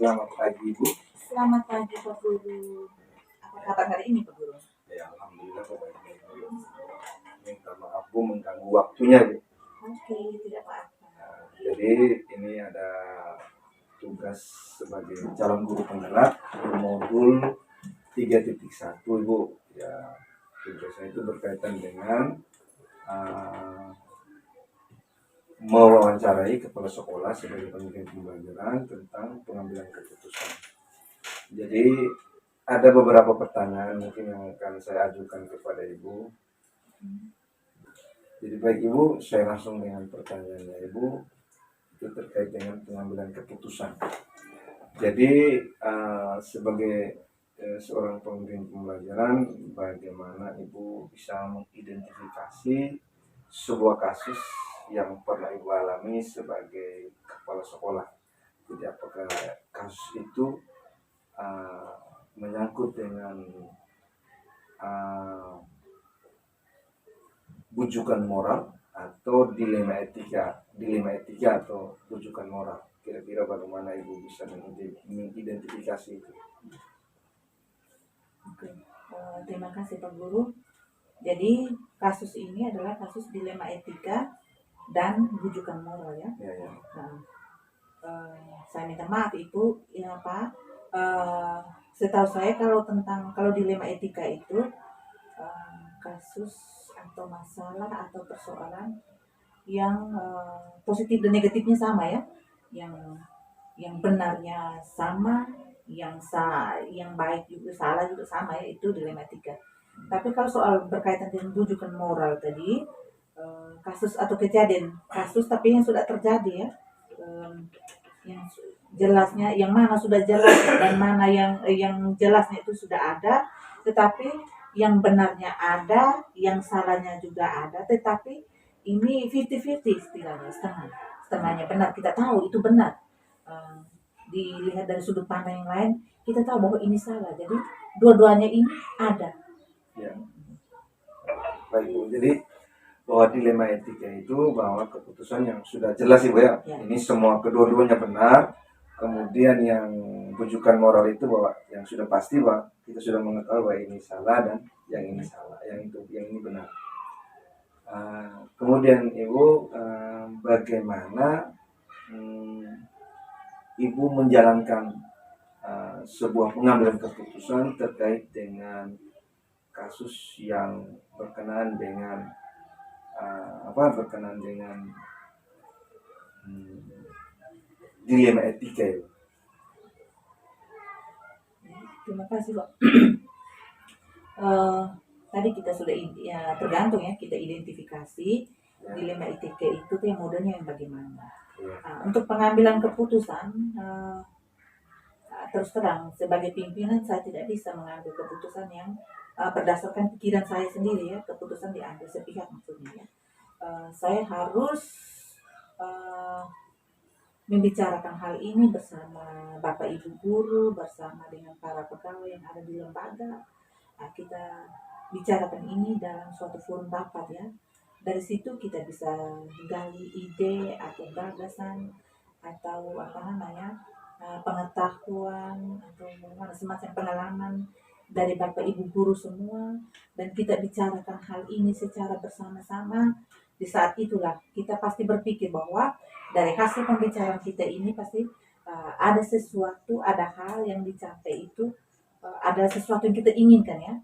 Selamat pagi Ibu. Selamat pagi Pak Guru. Apa kabar hari ini Pak Guru? Ya alhamdulillah baik-baik. Minta maaf Bu mengganggu waktunya Bu. Oke, tidak apa-apa. Jadi ini ada tugas sebagai calon guru penggerak di modul 3.1 Ibu. Ya tugasnya itu berkaitan dengan mewawancarai kepala sekolah sebagai pemimpin pembelajaran tentang pengambilan keputusan. Jadi ada beberapa pertanyaan mungkin yang akan saya ajukan kepada Ibu. Jadi baik Ibu, saya langsung dengan pertanyaannya Ibu. Itu terkait dengan pengambilan keputusan. Jadi sebagai seorang pemimpin pembelajaran, bagaimana Ibu bisa mengidentifikasi sebuah kasus yang pernah Ibu alami sebagai kepala sekolah. Jadi apakah kasus itu menyangkut dengan bujukan moral atau dilema etika atau bujukan moral. Kira-kira bagaimana Ibu bisa mengidentifikasi itu? Oke, terima kasih Pak Guru. Jadi kasus ini adalah kasus dilema etika dan bujukan moral ya. Ya. Nah, saya minta maaf Ibu, ya Pak. Setahu saya kalau dilema etika itu kasus atau masalah atau persoalan yang positif dan negatifnya sama ya, yang benarnya sama, yang baik juga salah juga sama ya, itu dilematika. Tapi kalau soal berkaitan dengan bujukan moral tadi, kasus atau kejadian kasus tapi yang sudah terjadi ya, yang jelasnya yang mana sudah jelas dan mana yang jelasnya itu sudah ada, tetapi yang benarnya ada, yang salahnya juga ada, tetapi ini 50-50 istilahnya, setengahnya benar, kita tahu itu benar. Dilihat dari sudut pandang yang lain, kita tahu bahwa ini salah. Jadi dua-duanya ini ada. Ya. Baik Bu, jadi bahwa dilema etika itu bahwa keputusan yang sudah jelas Ibu ya. Ini semua kedua-duanya benar. Kemudian yang bujukan moral itu bahwa yang sudah pasti bahwa kita sudah mengetahui bahwa ini salah dan yang ini salah, yang ini benar. Kemudian Ibu, bagaimana Ibu menjalankan sebuah pengambilan keputusan terkait dengan kasus yang berkenaan dengan dilema etika itu. Terima kasih Pak. Tadi kita sudah ya, tergantung ya, kita identifikasi dilema etika itu yang modelnya yang bagaimana. Untuk pengambilan keputusan, terus terang sebagai pimpinan saya tidak bisa mengambil keputusan yang berdasarkan pikiran saya sendiri ya, keputusan diambil sepihak maksudnya ya. Saya harus membicarakan hal ini bersama Bapak Ibu guru, bersama dengan para pegawai yang ada di lembaga. Kita bicarakan ini dalam suatu forum rapat ya. Dari situ kita bisa gali ide atau gagasan atau pengetahuan atau semacam pengalaman dari Bapak Ibu guru semua, dan kita bicarakan hal ini secara bersama-sama. Di saat itulah kita pasti berpikir bahwa dari hasil pembicaraan kita ini pasti ada sesuatu, ada hal yang dicapai itu, ada sesuatu yang kita inginkan ya.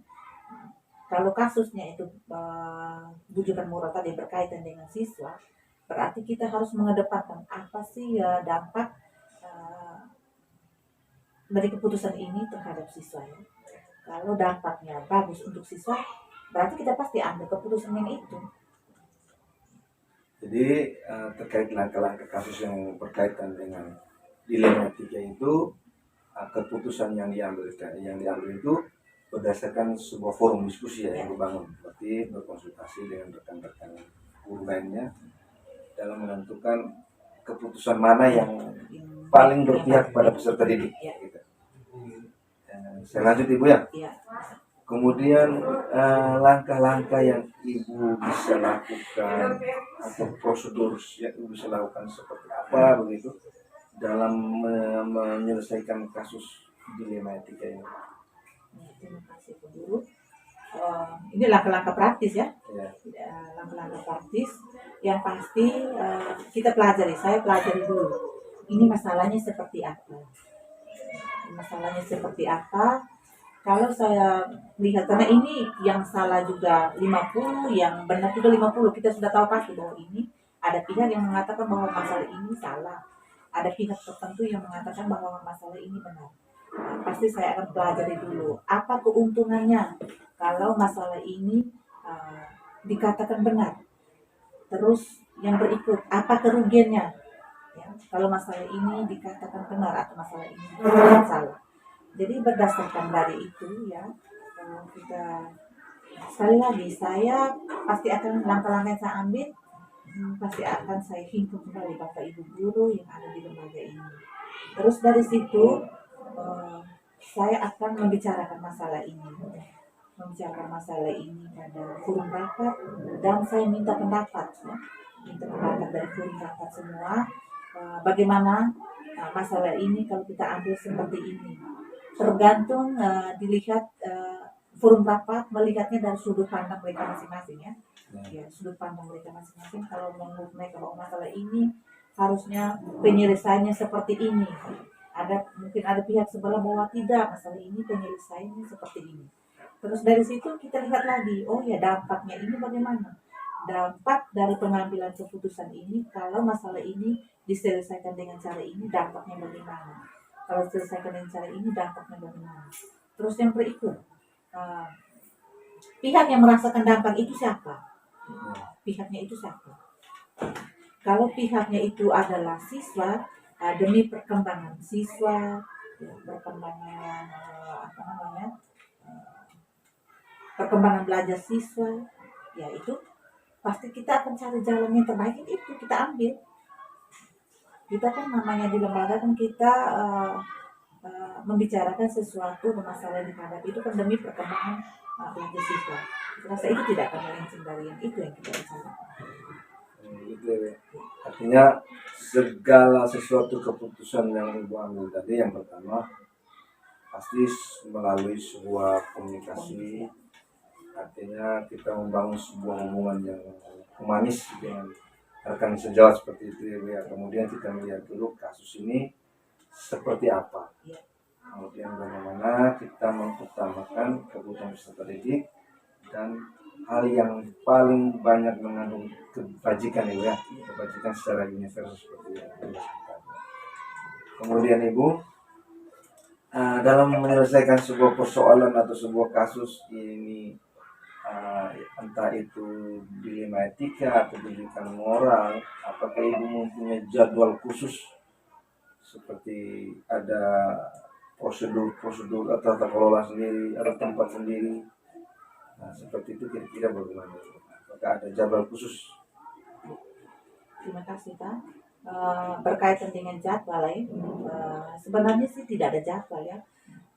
Kalau kasusnya itu bujukan moral tadi berkaitan dengan siswa, berarti kita harus mengedepankan apa sih dampak dari keputusan ini terhadap siswa ya. Kalau dampaknya bagus untuk siswa, berarti kita pasti ambil keputusan yang itu. Jadi terkait langkah-langkah kasus yang berkaitan dengan dilema etika itu, keputusan yang diambil itu berdasarkan sebuah forum diskusi yang dibangun, berarti berkonsultasi dengan rekan-rekan guru lainnya dalam menentukan keputusan mana yang paling berpihak pada peserta didik. Gitu. Saya lanjut Ibu ya. Kemudian langkah-langkah yang Ibu bisa lakukan atau prosedur yang Ibu bisa lakukan seperti apa begitu dalam menyelesaikan kasus dilema etika ini? Terima kasih Bu Guru. Ini langkah-langkah praktis ya. Ya. Langkah-langkah praktis yang pasti kita pelajari. Saya pelajari dulu. Ini masalahnya seperti apa? Masalahnya seperti apa? Kalau saya lihat, karena ini yang salah juga 50, yang benar juga 50, kita sudah tahu pasti bahwa ini ada pihak yang mengatakan bahwa masalah ini salah, ada pihak tertentu yang mengatakan bahwa masalah ini benar. Nah, pasti saya akan pelajari dulu apa keuntungannya kalau masalah ini dikatakan benar. Terus yang berikut, apa kerugiannya ya, kalau masalah ini dikatakan benar atau masalah ini dikatakan salah. Jadi berdasarkan dari itu ya, kita sekali lagi saya pasti akan langkah-langkah yang saya ambil pasti akan saya himpun kembali Bapak Ibu guru yang ada di lembaga ini. Terus dari situ saya akan membicarakan masalah ini pada forum rapat, dan saya minta pendapat dari forum rapat semua bagaimana masalah ini kalau kita ambil seperti ini. Tergantung dilihat forum rapat melihatnya dari sudut pandang mereka masing-masing ya. Ya, sudut pandang mereka masing-masing. Kalau menurut mereka bahwa masalah ini harusnya penyelesaiannya seperti ini. Mungkin ada pihak sebelah bahwa tidak, masalah ini penyelesaiannya seperti ini. Terus dari situ kita lihat lagi, oh ya dampaknya ini bagaimana? Dampak dari pengambilan keputusan ini kalau masalah ini diselesaikan dengan cara ini dampaknya bagaimana? Kalau selesaikan dengan cara ini dampaknya bagaimana? Terus yang berikut, pihak yang merasakan dampak itu siapa? Pihaknya itu siapa? Kalau pihaknya itu adalah siswa, demi perkembangan siswa, perkembangan perkembangan belajar siswa, ya itu pasti kita akan cari jalan yang terbaik, itu kita ambil. Kita kan namanya di lembaga kan kita membicarakan sesuatu masalah yang dihadapi itu kan demi perkembangan belajar siswa. Rasa itu tidak akan melenceng dari yang itu yang kita bicarakan. Gitu ya. Artinya segala sesuatu keputusan yang Ibu ambil tadi, yang pertama pasti melalui sebuah komunikasi. Artinya kita membangun sebuah hubungan yang humanis dengan rekan sejawat seperti itu ya. Kemudian kita melihat dulu kasus ini seperti apa. Kemudian bagaimana kita mengutamakan kebutuhan peserta didik dan hal yang paling banyak mengandung kebajikan ya, kebajikan secara universal seperti itu. Kemudian Ibu, dalam menyelesaikan sebuah persoalan atau sebuah kasus ini, entah itu dilema etika atau pendidikan moral, apakah Ibu mempunyai jadwal khusus seperti ada prosedur atau tata kelola sendiri, ada tempat sendiri? Nah, seperti itu kira-kira bagaimana? Apakah ada jadwal khusus? Terima kasih Pak. Berkaitan dengan jadwal ya, sebenarnya sih tidak ada jadwal ya.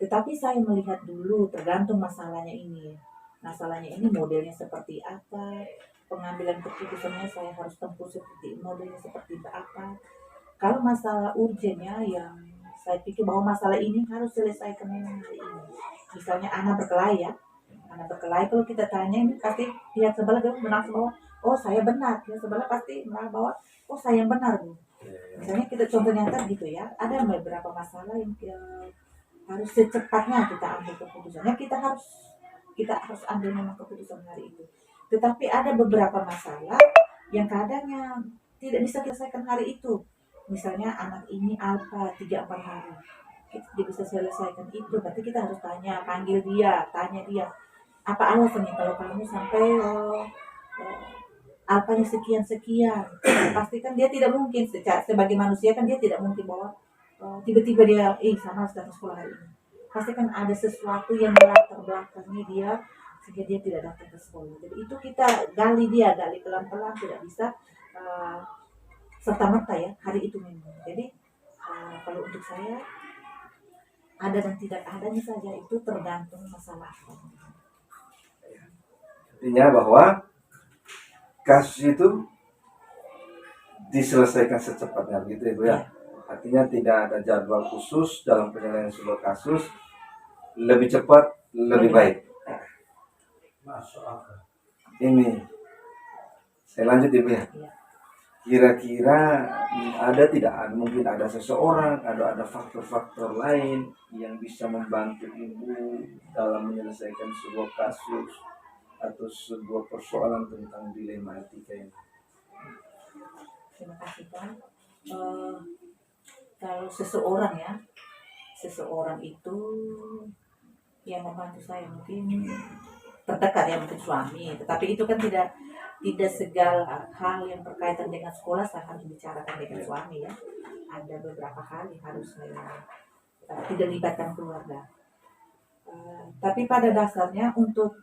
Tetapi saya melihat dulu tergantung masalahnya ini. Masalahnya ini modelnya seperti apa, pengambilan keputusannya saya harus tempuh seperti modelnya seperti apa. Kalau masalah urgennya yang saya pikir bahwa masalah ini harus selesaikan hari ini. Misalnya anak berkelahi ya. Anak berkelahi kalau kita tanya ini pasti pihak sebelah dia merasa bahwa oh saya benar, pihak sebelah pasti merasa bahwa oh saya yang benar Bu. Misalnya kita contoh nyata gitu ya, ada beberapa masalah yang harus secepatnya kita ambil keputusannya, kita harus ambil memang keputusan hari itu. Tetapi ada beberapa masalah yang kadangnya tidak bisa kita selesaikan hari itu. Misalnya anak ini alfa 3-4 hari, kita tidak bisa selesaikan itu, berarti kita harus panggil dia, tanya dia apa alasannya kalau kamu sampai alfanya sekian. Pasti kan dia tidak mungkin sebagai manusia kan dia tidak mungkin bahwa tiba-tiba dia sama harus datang sekolah hari ini. Pasti kan ada sesuatu yang melatar belakangnya dia sehingga dia tidak datang ke sekolah. Jadi itu kita gali pelan-pelan, tidak bisa serta-merta ya hari itu memang. Jadi kalau untuk saya ada dan tidak adanya saja itu tergantung masalah. Artinya bahwa kasus itu diselesaikan secepatnya begitu ya Bu ya. Artinya tidak ada jadwal khusus dalam penyelesaian sebuah kasus, lebih cepat, lebih baik. Ini saya lanjut Ibu ya. Iya. Kira-kira mungkin ada seseorang, ada faktor-faktor lain yang bisa membantu Ibu dalam menyelesaikan sebuah kasus atau sebuah persoalan tentang dilema etika ini. Terima kasih Pak. Kalau seseorang itu yang membantu saya mungkin terdekat ya, mungkin suami, tetapi itu kan tidak segala hal yang berkaitan dengan sekolah saya harus bicarakan dengan suami ya. Ada beberapa hal yang harus saya tidak libatkan keluarga. Tapi pada dasarnya untuk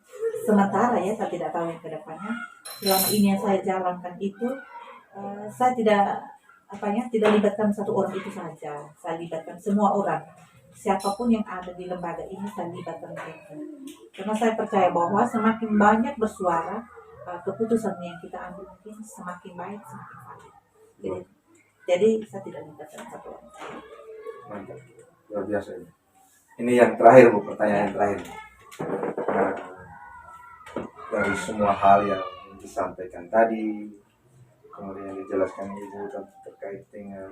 sementara ya, saya tidak tahu yang kedepannya. Selama ini yang saya jalankan itu saya tidak libatkan satu orang itu saja. Saya libatkan semua orang. Siapapun yang ada di lembaga ini saya libatkan mereka. Karena saya percaya bahwa semakin banyak bersuara, keputusan yang kita ambil mungkin semakin baik, semakin baik. Jadi saya tidak libatkan satu orang. Mantap, luar biasa ini. Ini yang terakhir Bu, pertanyaan yang terakhir. Nah, dari semua hal yang disampaikan tadi, kemudian dijelaskan Ibu terkait dengan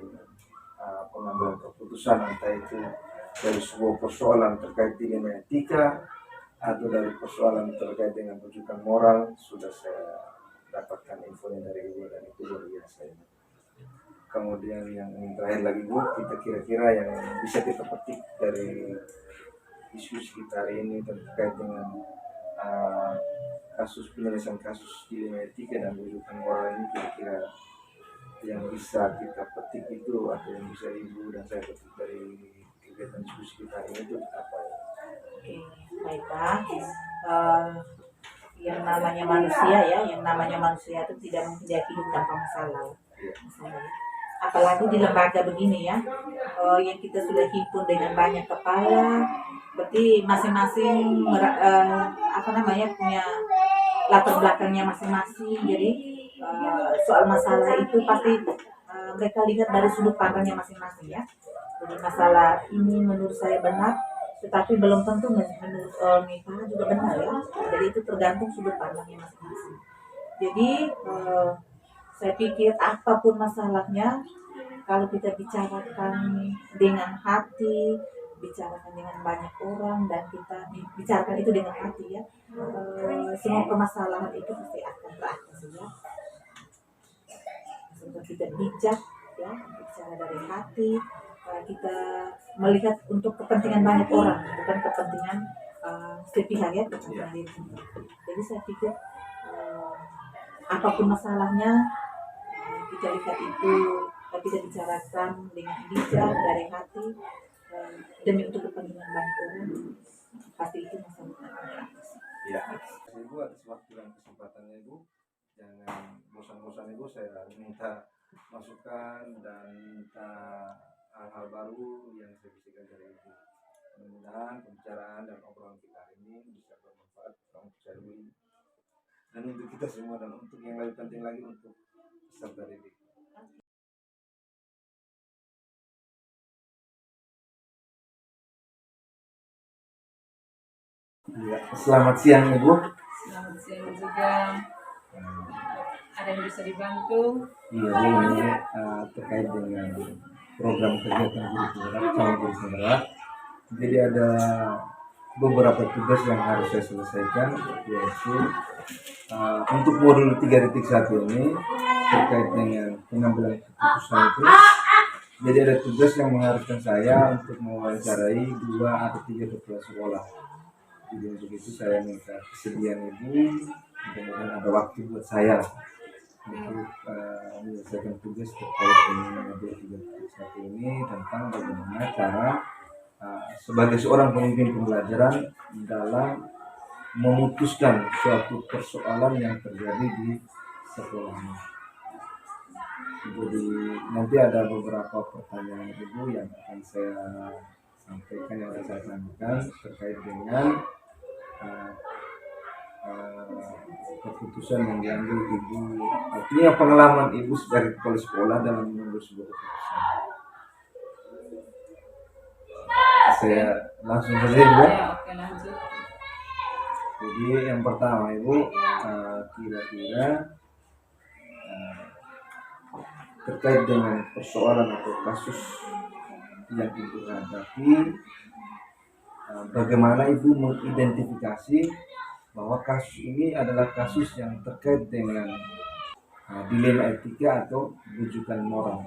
pengambilan keputusan, entah itu dari sebuah persoalan terkait dilema etika atau dari persoalan terkait dengan rujukan moral, sudah saya dapatkan infonya dari Ibu dan itu luar biasa ini. Kemudian yang terakhir lagi Bu, kita kira-kira yang bisa kita petik dari diskusi kita hari ini terkait dengan penyelesaian kasus dilema etika dan rujukan moral ini, kira-kira yang bisa kita petik itu atau yang bisa Ibu dan saya petik dari kegiatan diskusi kita hari ini itu apa ya? Oke, baik Pak. Yang namanya manusia itu tidak mungkin dia hidup tanpa masalah. Apalagi di lembaga begini ya, yang kita sudah himpun dengan banyak kepala, berarti masing-masing punya latar belakangnya masing-masing. Jadi soal masalah itu pasti mereka lihat dari sudut pandangnya masing-masing ya. Jadi masalah ini menurut saya benar, tetapi belum tentu menurut Mita juga benar ya. Jadi itu tergantung sudut pandangnya masing-masing. Jadi saya pikir apapun masalahnya, kalau kita bicarakan dengan hati, bicarakan dengan banyak orang, dan kita bicarakan itu dengan hati ya, semua permasalahan itu pasti akan teratasi ya. Untuk kita bijak ya, bicara dari hati, kita melihat untuk kepentingan banyak orang, bukan kepentingan sepihak ya, kepentingan diri sendiri. Jadi saya pikir apapun masalahnya, kita lihat itu, kita bicarakan dengan bijak dari hati demi untuk kepentingan banyak orang, pasti itu masalah akan teratasi. Ya, Ibu atas waktu dan kesempatannya Ibu. Jangan bosan-bosan Ibu, saya minta masukan dan minta hal-hal baru yang saya bisa dari Ibu. Mudah-mudahan pembicaraan dan obrolan kita hari ini bisa bermanfaat untuk saya dan untuk kita semua, dan untuk yang lebih penting lagi untuk peserta didik. Ya, selamat siang Ibu. Selamat siang juga. Ada yang bisa dibantu? Iya, ini terkait dengan program kegiatan guru penggerak, calon guru penggerak. Jadi ada beberapa tugas yang harus saya selesaikan, yaitu untuk modul 3.1 ini terkait dengan pengambilan keputusan itu. Jadi ada tugas yang mengharuskan saya untuk mewawancarai 2 atau 3 kepala sekolah. Jadi untuk itu saya minta kesediaan Ibu, mudah-mudahan ada waktu buat saya untuk menyelesaikan tugas terkait dengan modul 3.1 ini tentang bagaimana cara sebagai seorang pemimpin pembelajaran dalam memutuskan suatu persoalan yang terjadi di sekolahnya. Jadi nanti ada beberapa pertanyaan Ibu yang akan saya sampaikan, yang akan saya tanyakan terkait dengan keputusan yang diambil Ibu, artinya pengalaman Ibu sebagai kepala sekolah dalam mengambil sebuah keputusan. saya langsung saja Ibu. Ya, oke lanjut. Jadi yang pertama Ibu, kira-kira terkait dengan persoalan atau kasus yang Ibu hadapi, bagaimana Ibu mengidentifikasi bahwa kasus ini adalah kasus yang terkait dengan dilema etika atau rujukan moral.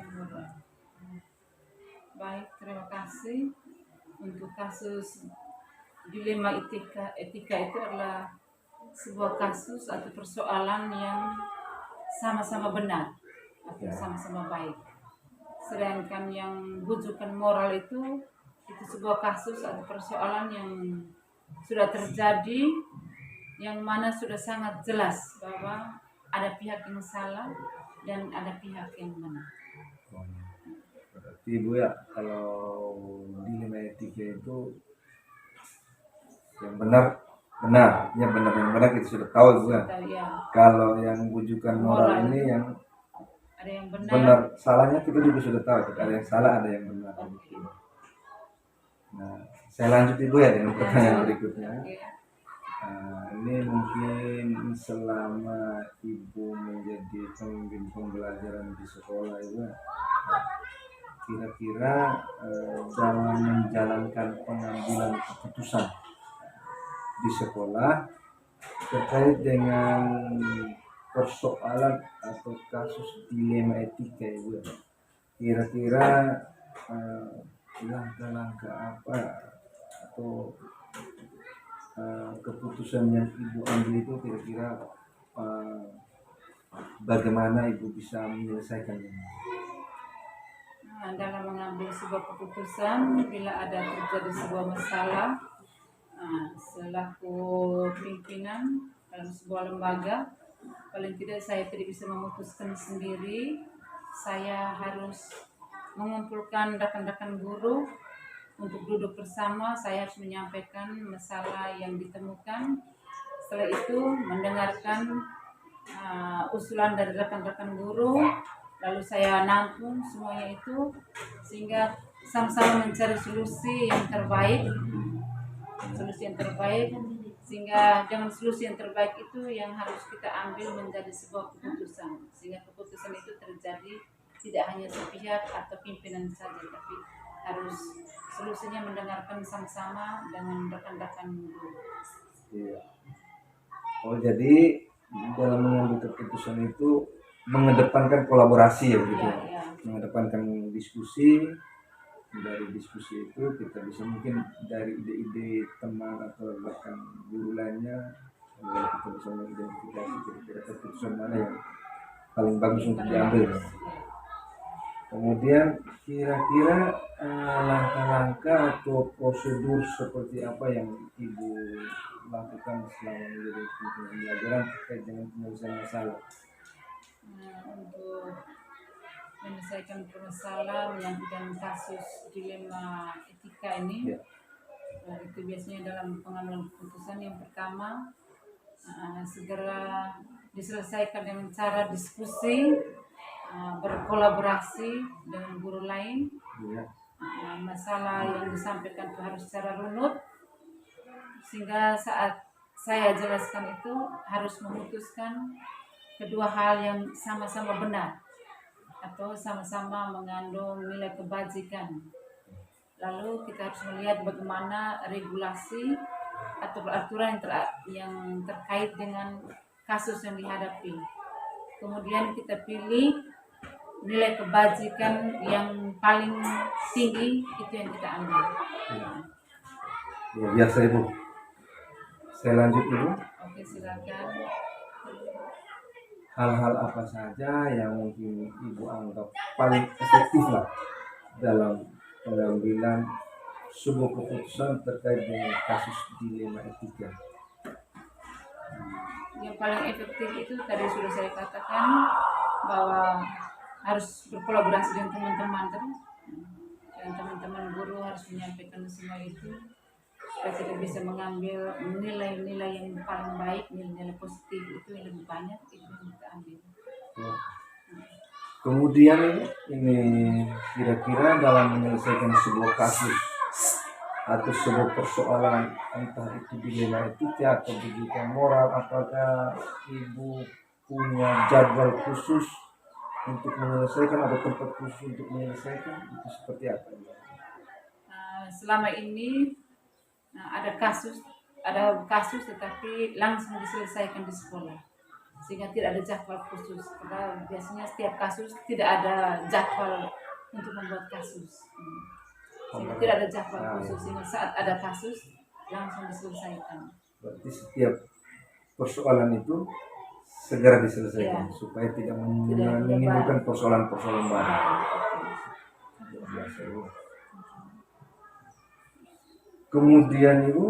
Baik, terima kasih. Untuk kasus dilema etika itu adalah sebuah kasus atau persoalan yang sama-sama benar atau sama-sama baik. Sedangkan yang rujukan moral itu sebuah kasus atau persoalan yang sudah terjadi, yang mana sudah sangat jelas bahwa ada pihak yang salah dan ada pihak yang benar. Berarti Ibu ya, kalau dilema etika itu yang benar, yang benar kita sudah tahu Ibu ya. Tahu ya, Kalau yang rujukan moral ini yang ada yang benar. benar, salahnya kita juga sudah tahu, ada yang salah, ada yang benar. Oke. Nah, saya lanjut Ibu ya dengan pertanyaan berikutnya. Oke. Ini mungkin selama Ibu menjadi pembimbing pembelajaran di sekolah Ibu, kira-kira dalam menjalankan pengambilan keputusan di sekolah terkait dengan persoalan atau kasus dilema etika Ibu, kira-kira langkah-langkah apa atau keputusan yang Ibu ambil itu kira-kira bagaimana Ibu bisa menyelesaikannya? Dalam mengambil sebuah keputusan bila ada terjadi sebuah masalah, selaku pimpinan dalam sebuah lembaga, paling tidak saya tidak bisa memutuskan sendiri. Saya harus mengumpulkan rekan-rekan guru untuk duduk bersama. Saya harus menyampaikan masalah yang ditemukan. Setelah itu mendengarkan usulan dari rekan-rekan guru, lalu saya nampung semuanya itu sehingga sama-sama mencari solusi yang terbaik, sehingga dengan solusi yang terbaik itu yang harus kita ambil menjadi sebuah keputusan, sehingga keputusan itu terjadi tidak hanya sepihak atau pimpinan saja, tapi harus solusinya mendengarkan sama-sama dengan rekan-rekan guru. Iya. Oh, jadi dalam mengambil keputusan itu mengedepankan kolaborasi ya begitu ya, Ya. mengedepankan diskusi. Dari diskusi itu kita bisa mungkin dari ide-ide teman atau bahkan guru lainnya, lalu kita bisa mengidentifikasi kira-kira keputusan mana yang paling bagus untuk diambil. Kemudian kira-kira langkah-langkah atau prosedur seperti apa yang Ibu lakukan selama menjadi pembelajaran terkait dengan penyelesaian masalah? Untuk menyelesaikan permasalahan yang dengan kasus dilema etika ini, itu biasanya dalam pengambilan keputusan yang pertama segera diselesaikan dengan cara diskusi, berkolaborasi dengan guru lain. Masalah yang disampaikan itu harus secara runut, sehingga saat saya jelaskan itu harus memutuskan kedua hal yang sama-sama benar atau sama-sama mengandung nilai kebajikan. Lalu kita harus melihat bagaimana regulasi atau peraturan yang terkait dengan kasus yang dihadapi. Kemudian kita pilih nilai kebajikan yang paling tinggi, itu yang kita ambil. Luar biasa Ibu. Saya lanjut Ibu. Oke, silakan. Hal-hal apa saja yang mungkin Ibu anggap paling efektif lah dalam pengambilan sebuah keputusan terkait dengan kasus dilema etika? Yang paling efektif itu tadi sudah saya katakan bahwa harus berkolaborasi dengan teman-teman terus, dan teman-teman guru harus menyampaikan semua itu. Kita tidak bisa mengambil nilai-nilai yang paling baik, nilai-nilai positif itu yang lebih banyak, itu yang kita ambil. Kemudian ini kira-kira dalam menyelesaikan sebuah kasus atau sebuah persoalan, entah itu dilema etika atau pendidikan moral, apakah ibu punya jadwal khusus untuk menyelesaikan atau tempat khusus untuk menyelesaikan, itu seperti apa? Selama ini ada kasus tetapi langsung diselesaikan di sekolah, sehingga tidak ada jadwal khusus. Karena biasanya setiap kasus tidak ada jadwal untuk membuat kasus, sehingga tidak ada jadwal khusus, sehingga saat ada kasus langsung diselesaikan. Berarti setiap persoalan itu segera diselesaikan, Iya. supaya tidak Tidak menimbulkan menyebar. persoalan-persoalan baru. Biasa, Bu. Kemudian Ibu,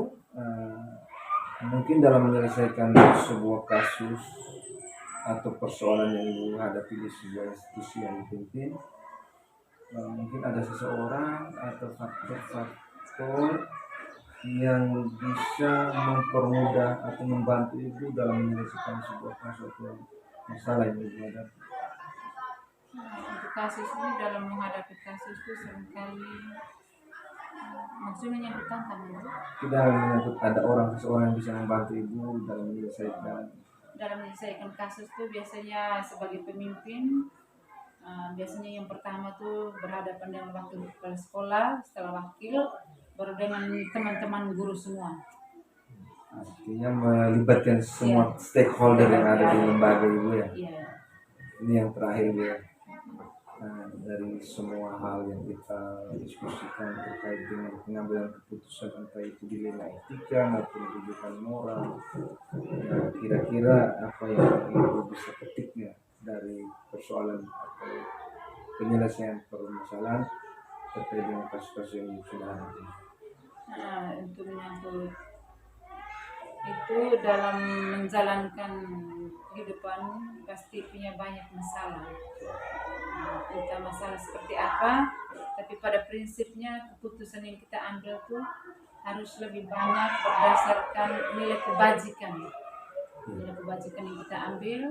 mungkin dalam menyelesaikan sebuah kasus atau persoalan yang Ibu hadapi di sebuah institusi yang dipimpin, mungkin ada seseorang atau faktor-faktor yang bisa mempermudah atau membantu Ibu dalam menyelesaikan sebuah kasus atau masalah yang Ibu hadapi. Untuk kasus ini, dalam menghadapi kasus itu seringkali maksudnya yang ditantang itu Tidak menyangkut ada seseorang yang bisa membantu Ibu dalam menyelesaikan kasus itu. Biasanya sebagai pemimpin, biasanya yang pertama tuh berhadapan dengan wakil kepala sekolah, setelah wakil baru dengan teman-teman guru semua. artinya melibatkan semua stakeholder yang ada di lembaga Ibu ya. Iya. Ini yang terakhir ya. Dari semua hal yang kita diskusikan terkait dengan pengambilan keputusan, entah itu dilema etika maupun pendidikan moral, kira-kira apa yang Ibu bisa petiknya dari persoalan atau penyelesaian permasalahan terkait dengan kasus-kasus yang sudah ada? Untuk menyangkut itu, dalam menjalankan kehidupan pasti punya banyak masalah. Entah masalah seperti apa, tapi pada prinsipnya keputusan yang kita ambil tuh harus lebih banyak berdasarkan nilai kebajikan. Nilai kebajikan yang kita ambil,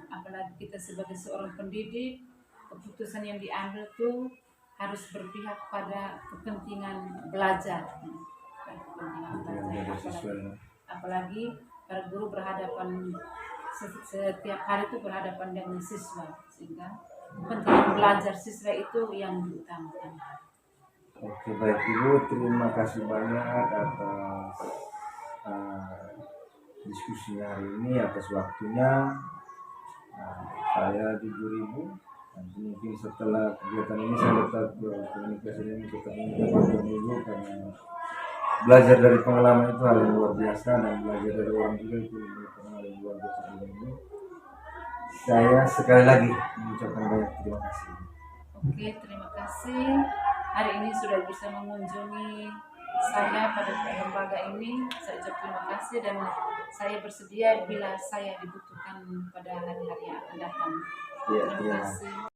apalagi kita sebagai seorang pendidik, keputusan yang diambil tuh harus berpihak pada kepentingan belajar. Apalagi para guru berhadapan setiap hari itu berhadapan dengan siswa, sehingga kepentingan belajar siswa itu yang diutamakan. Oke, baik Ibu, terima kasih banyak atas diskusinya hari ini, atas waktunya. Saya jujur Ibu, nanti mungkin setelah kegiatan ini saya tetap berkomunikasi dengan tetap minta bantuan Ibu, karena belajar dari pengalaman itu hal yang luar biasa, dan belajar dari orang juga itu hal yang luar biasa juga Ibu. Saya sekali lagi mengucapkan banyak terima kasih. Oke, terima kasih. Hari ini sudah bisa mengunjungi saya pada lembaga ini. Saya ucap terima kasih, dan saya bersedia bila saya dibutuhkan pada hari-hari yang akan datang. Ya, Terima kasih.